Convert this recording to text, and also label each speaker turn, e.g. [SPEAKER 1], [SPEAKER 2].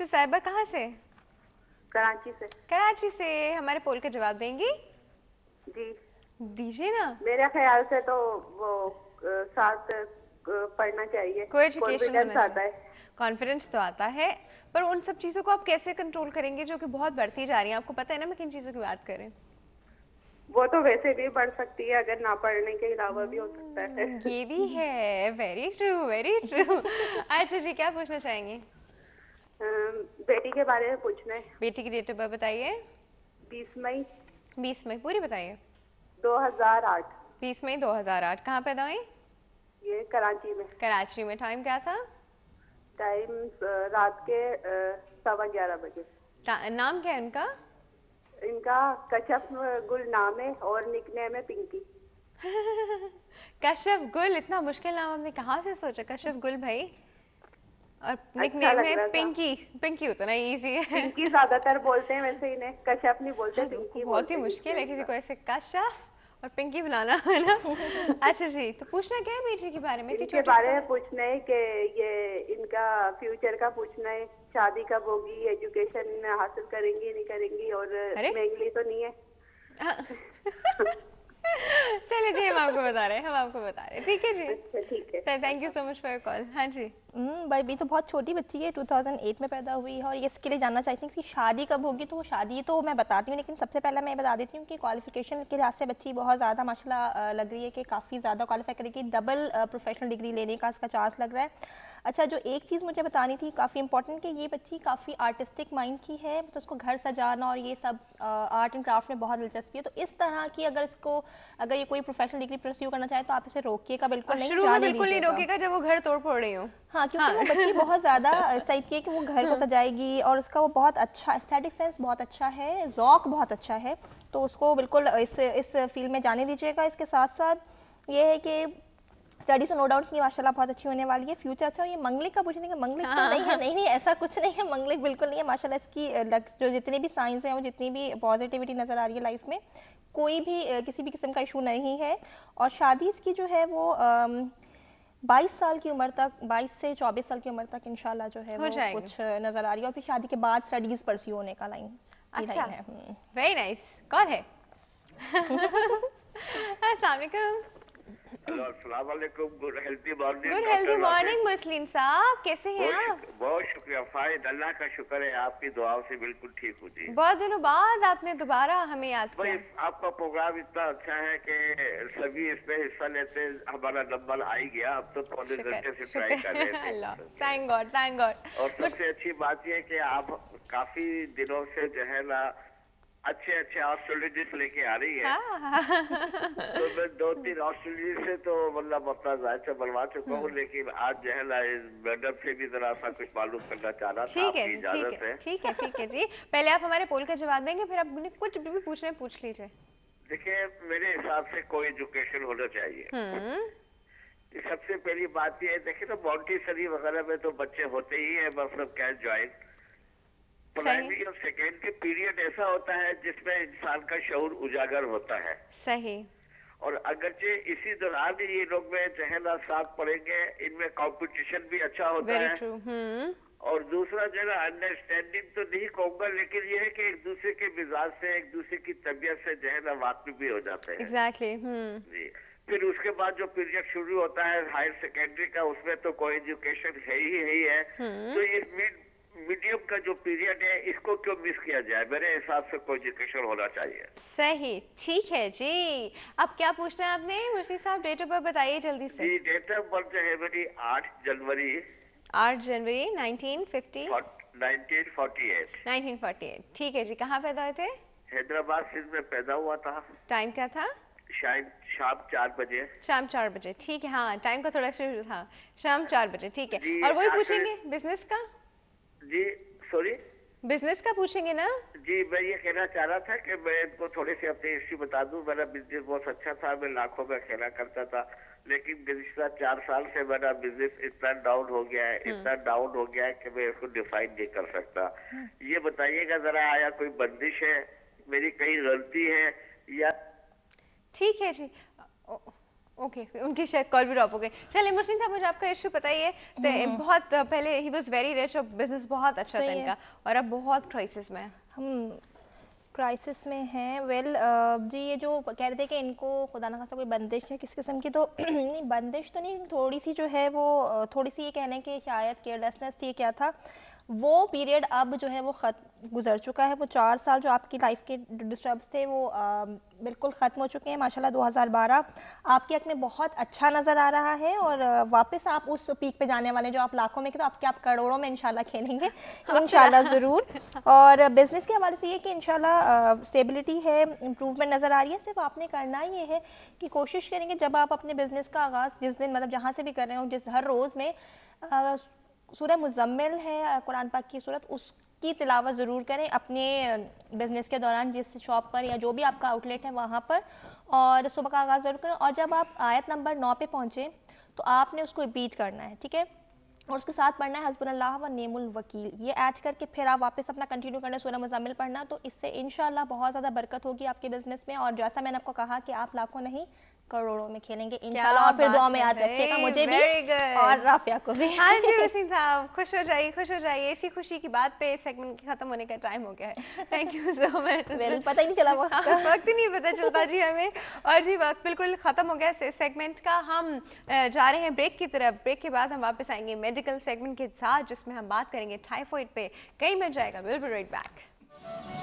[SPEAKER 1] तो साहिबा कहाँ से?
[SPEAKER 2] कराची से।
[SPEAKER 1] कराची से। हमारे पोल का जवाब देंगी?
[SPEAKER 2] जी
[SPEAKER 1] दीजिए ना।
[SPEAKER 2] मेरे ख्याल से तो वो साथ पढ़ना चाहिए,
[SPEAKER 1] को एजुकेशन
[SPEAKER 2] कॉन्फिडेंस
[SPEAKER 1] होना
[SPEAKER 2] आता
[SPEAKER 1] चाहिए।
[SPEAKER 2] है।
[SPEAKER 1] कॉन्फिडेंस तो आता है, पर उन सब चीज़ों को आप कैसे कंट्रोल करेंगे जो कि बहुत बढ़ती जा रही हैं? आपको पता है ना मैं किन चीज़ों की बात कर रही हूँ।
[SPEAKER 2] वो तो वैसे भी बढ़ सकती है, अगर ना पढ़ने के अलावा भी हो सकता है।
[SPEAKER 1] ये भी है। Very true, very true. अच्छा जी, क्या पूछना चाहेंगी?
[SPEAKER 2] बेटी के बारे में पूछना है।
[SPEAKER 1] बेटी की डेट ऑफ बर्थ बताइए।
[SPEAKER 2] 20 मई
[SPEAKER 1] 20 मई पूरी बताइए।
[SPEAKER 2] 2008।
[SPEAKER 1] 20 मई 2008। कहाँ पैदा हुई?
[SPEAKER 2] ये कराची में।
[SPEAKER 1] कराची में। टाइम क्या था?
[SPEAKER 2] टाइम रात के 11:15 बजे।
[SPEAKER 1] नाम क्या है उनका?
[SPEAKER 2] इनका कशफ गुल नाम है और निकनेम है पिंकी।
[SPEAKER 1] कशफ गुल, इतना मुश्किल नाम आपने कहाँ से सोचा? कशफ गुल भाई। और
[SPEAKER 2] अच्छा
[SPEAKER 1] निकनेम
[SPEAKER 2] लग
[SPEAKER 1] है
[SPEAKER 2] रहा था।
[SPEAKER 1] पिंकी। पिंकी उतना इजी है।
[SPEAKER 2] पिंकी ज्यादातर बोलते हैं, वैसे इन्हें कशफ नहीं बोलते,
[SPEAKER 1] हाँ, तो
[SPEAKER 2] पिंकी
[SPEAKER 1] बहुत ही
[SPEAKER 2] बोलते हैं
[SPEAKER 1] मुश्किल है किसी
[SPEAKER 2] निकनेम।
[SPEAKER 1] को ऐसे कशफ और पिंकी बुलाना, है ना? अच्छा जी, तो पूछना क्या है बेटी के बारे में? इतनी
[SPEAKER 2] इनके
[SPEAKER 1] छोटी सी
[SPEAKER 2] बारे
[SPEAKER 1] तो
[SPEAKER 2] में
[SPEAKER 1] है।
[SPEAKER 2] पूछना है कि ये इनका फ्यूचर का पूछना है, शादी कब होगी, एजुकेशन हासिल करेंगी नहीं करेंगी, और
[SPEAKER 1] अरे
[SPEAKER 2] महंगी तो नहीं है।
[SPEAKER 1] हाँ। चलिए जी, हम आपको बता रहे हैं, हम आपको बता रहे हैं, ठीक है जी।
[SPEAKER 2] अच्छा ठीक है।
[SPEAKER 1] Thank you so much for your call. हाँ जी।
[SPEAKER 3] भाई भी तो बहुत छोटी बच्ची है, 2008 में पैदा हुई है, और ये इसके लिए जानना चाहती हूँ कि शादी कब होगी। तो शादी तो मैं बताती हूँ, लेकिन सबसे पहले मैं बता देती हूँ कि क्वालिफिकेशन के लिहाज से बच्ची बहुत ज़्यादा माशाल्लाह लग रही है कि काफ़ी ज़्यादा क्वालिफाई करेगी। डबल प्रोफेशनल डिग्री लेने का इसका चांस लग रहा है। अच्छा, जो एक चीज़ मुझे बतानी थी काफ़ी इंपॉर्टेंट, कि ये बच्ची काफ़ी आर्टिस्टिक माइंड की है, तो उसको घर सजाना और ये सब आर्ट एंड क्राफ्ट में बहुत दिलचस्पी है। तो इस तरह की अगर ये कोई प्रोफेशनल डिग्री परस्यू करना चाहे तो आप इसे रोकिएगा बिल्कुल
[SPEAKER 1] और
[SPEAKER 3] नहीं,
[SPEAKER 1] शुरू में
[SPEAKER 3] जाने
[SPEAKER 1] बिल्कुल नहीं
[SPEAKER 3] दीजिएगा।
[SPEAKER 1] रोकेगा जब वो घर तोड़ फोड़ रही हो।
[SPEAKER 3] हाँ, क्योंकि वो बच्ची बहुत ज़्यादा इस टाइप की है कि वो घर को सजाएगी, और उसका वो बहुत अच्छा एस्थेटिक सेंस बहुत अच्छा है, ज़ौक बहुत अच्छा है। तो उसको बिल्कुल इस फील्ड में जाने दीजिएगा। इसके साथ साथ ये है कि स्टडी तो नो डाउट की माशाल्लाह बहुत अच्छी होने वाली है, फ्यूचर अच्छा। और ये मंगलिक का पूछने का, मंगलिक तो नहीं है, नहीं नहीं ऐसा कुछ नहीं है, मंगलिक बिल्कुल नहीं है माशाल्लाह। इसकी जो जितने भी साइंस हैं, वो जितनी भी पॉजिटिविटी नज़र आ रही है लाइफ में, कोई भी किसी भी किस्म का इशू नहीं है। और शादी इसकी जो है वो 22 साल की उम्र तक, 22 से 24 साल की उम्र तक इंशाल्लाह जो है
[SPEAKER 1] हो
[SPEAKER 3] वो
[SPEAKER 1] जाएंगे।
[SPEAKER 3] कुछ नज़र आ रही है। और फिर शादी के बाद स्टडीज़ परस्यू होने का लाइन
[SPEAKER 1] अच्छा,
[SPEAKER 3] है।
[SPEAKER 1] Very nice. कौन है? अस्सलाम वालेकुम।
[SPEAKER 4] हेलो, अस्सलाम वालेकुम। Good healthy morning
[SPEAKER 1] good healthy
[SPEAKER 4] doctor वाकिफ।
[SPEAKER 1] मॉर्निंग मुस्लिम साहब, कैसे हैं आप?
[SPEAKER 4] बहुत शुक्रिया फायद, अल्लाह का शुक्र है, आपकी दुआओं से बिल्कुल ठीक हो जी।
[SPEAKER 1] बहुत दिनों बाद आपने दोबारा हमें याद
[SPEAKER 4] भाई
[SPEAKER 1] किया।
[SPEAKER 4] आपका प्रोग्राम इतना अच्छा है कि सभी इसमें हिस्सा लेते, हमारा नंबर आ ही गया। अब तो पौने
[SPEAKER 1] शुक्र,
[SPEAKER 4] घंटे से ट्राई
[SPEAKER 1] शुक्र।
[SPEAKER 4] कर रहे थे।
[SPEAKER 1] अल्लाह, थैंक गॉड, थैंक गॉड।
[SPEAKER 4] और सबसे अच्छी बात यह है कि आप काफी दिनों से जो है ना अच्छे अच्छे ऑस्ट्रेलियंस लेके आ रही है। तो मैं 2-3 ऑस्ट्रेलिया से तो मतलब अपना जायचा बनवा चुका हूँ, लेकिन आज जो है ना इस मैडम से भी जरा सा कुछ मालूम करना चाह रहा था,
[SPEAKER 1] ठीक है
[SPEAKER 4] आपकी
[SPEAKER 1] जी, ठीक
[SPEAKER 4] इजाजत
[SPEAKER 1] है,
[SPEAKER 4] है?
[SPEAKER 1] ठीक है, ठीक है जी। पहले आप हमारे पोल का जवाब देंगे, फिर आप मुझे कुछ भी पूछना है पूछ लीजिए।
[SPEAKER 4] देखिए, मेरे हिसाब से कोई एजुकेशन होना चाहिए। सबसे पहली बात यह है, देखिए ना मॉन्टेसरी वगैरह में तो बच्चे होते ही है, मतलब कैन ज्वाइन। प्राइमरी और सेकेंडरी पीरियड ऐसा होता है जिसमें इंसान का शऊर उजागर होता है।
[SPEAKER 1] सही।
[SPEAKER 4] और अगरचे इसी दौरान ये लोग में जो है ना साथ पढ़ेंगे, इनमें कंपटीशन भी अच्छा होता
[SPEAKER 1] वेरी
[SPEAKER 4] है।
[SPEAKER 1] ट्रू।
[SPEAKER 4] और दूसरा जो है ना अंडरस्टैंडिंग तो नहीं कहूंगा, लेकिन ये है कि एक दूसरे के मिजाज से, एक दूसरे की तबीयत से जो है ना वाकिफ भी हो जाते हैं।
[SPEAKER 1] एग्जैक्टली।
[SPEAKER 4] जी। फिर उसके बाद जो पीरियड शुरू होता है हायर सेकेंडरी का, उसमें तो कोई एजुकेशन है ही है। तो इस मीडियम का जो पीरियड है, इसको क्यों मिस किया जाए? मेरे हिसाब से कोई एजुकेशन होना चाहिए।
[SPEAKER 1] सही, ठीक है जी। अब क्या पूछना है आपने मुर्शी साहब? डेट ऑफ बर्थ बताइए जल्दी से।
[SPEAKER 4] जी, डेट ऑफ बर्थ है मेरी 8 जनवरी
[SPEAKER 1] 8 जनवरी 1950
[SPEAKER 4] 1948।
[SPEAKER 1] 1948। ठीक है जी। कहाँ पैदा हुए थे?
[SPEAKER 4] हैदराबाद सिंध में पैदा हुआ था।
[SPEAKER 1] टाइम क्या था?
[SPEAKER 4] शायद शाम 4 बजे।
[SPEAKER 1] शाम 4 बजे। ठीक है, हाँ टाइम का थोड़ा शुरू था। शाम 4 बजे, ठीक है।
[SPEAKER 4] जी,
[SPEAKER 1] और वही
[SPEAKER 4] आखिर
[SPEAKER 1] पूछेंगे बिजनेस का?
[SPEAKER 4] जी सॉरी,
[SPEAKER 1] बिजनेस का पूछेंगे ना?
[SPEAKER 4] जी मैं ये कहना चाह रहा था कि मैं इनको थोड़ी सी अपनी हिस्ट्री बता दूं। मेरा बिजनेस बहुत अच्छा था, मैं लाखों में खेला करता था, लेकिन गुज़िश्ता 4 साल से मेरा बिजनेस इतना डाउन हो गया है, इतना डाउन हो गया है कि मैं इसको डिफाइन नहीं कर सकता। ये बताइएगा जरा, आया कोई बंदिश है, मेरी कहीं गलती है या?
[SPEAKER 1] ठीक है जी। ओके उनकी शायद कॉल भी ड्रॉप हो गई। चलिए मुर्शीद साहब मुझे आपका इशू बताइए। तो बहुत पहले ही वाज वेरी रिच और बिजनेस बहुत अच्छा था इनका, और अब बहुत क्राइसिस में है।
[SPEAKER 3] हम क्राइसिस में हैं। वेल जी, ये जो कह रहे थे कि इनको खुदा ना खास्ता कोई बंदिश है किस किस्म की, तो नहीं बंदिश तो नहीं, थोड़ी सी जो है वो थोड़ी सी ये कहने कि शायद केयरलेसनेस थी, क्या था वो पीरियड अब जो है वो गुजर चुका है। वो 4 साल जो आपकी लाइफ के डिस्टर्ब्स थे वो बिल्कुल ख़त्म हो चुके हैं माशाल्लाह। 2012 आपकी हक में बहुत अच्छा नज़र आ रहा है, और वापस आप उस पीक पे जाने वाले जो आप लाखों में, तो आप करोड़ों में इंशाल्लाह खेलेंगे इंशाल्लाह ज़रूर। और बिज़नेस के हवाले से ये कि इंशाल्लाह स्टेबिलिटी है, इम्प्रूवमेंट नज़र आ रही है। सिर्फ आपने करना ये है कि कोशिश करेंगे जब आप अपने बिज़नेस का आगाज़ जिस दिन मतलब जहाँ से भी कर रहे हो, जिस हर रोज़ में सूरह मुज़म्मिल है कुरान पाक की सूरत, उसकी तिलावत ज़रूर करें अपने बिज़नेस के दौरान, जिस शॉप पर या जो भी आपका आउटलेट है वहाँ पर, और सुबह का आगाज़ ज़रूर करें। और जब आप आयत नंबर 9 पे पहुँचें तो आपने उसको रिपीट करना है, ठीक है, और उसके साथ पढ़ना है हस्बुनल्लाह व नेमुल वकील। ये ऐड करके फिर आप वापस अपना कंटिन्यू करना सूरह मुज़म्मिल पढ़ना, तो इससे इंशाल्लाह बहुत ज़्यादा बरकत होगी आपके बिज़नेस में। और जैसा मैंने आपको कहा कि आप लाखों नहीं करोड़ों में खेलेंगे इंशाल्लाह। और फिर दुआ में याद रखिएगा मुझे भी और राफिया को भी।
[SPEAKER 1] हाँ जी वसीम साहब, खुश हो जाइए, खुश हो जाइए। इसी खुशी की बात पे सेगमेंट खत्म होने का टाइम हो गया है। Thank you so much.
[SPEAKER 3] पता ही नहीं चला वक्त का।
[SPEAKER 1] वक्त ही नहीं पता चलता जी हमें। और जी वक्त बिल्कुल खत्म हो गया इस सेगमेंट का। हम जा रहे हैं ब्रेक की तरफ। ब्रेक के बाद हम वापस आएंगे मेडिकल सेगमेंट के साथ, जिसमें हम बात करेंगे टाइफॉइड पे। कहीं मच जाएगा। Will be right back.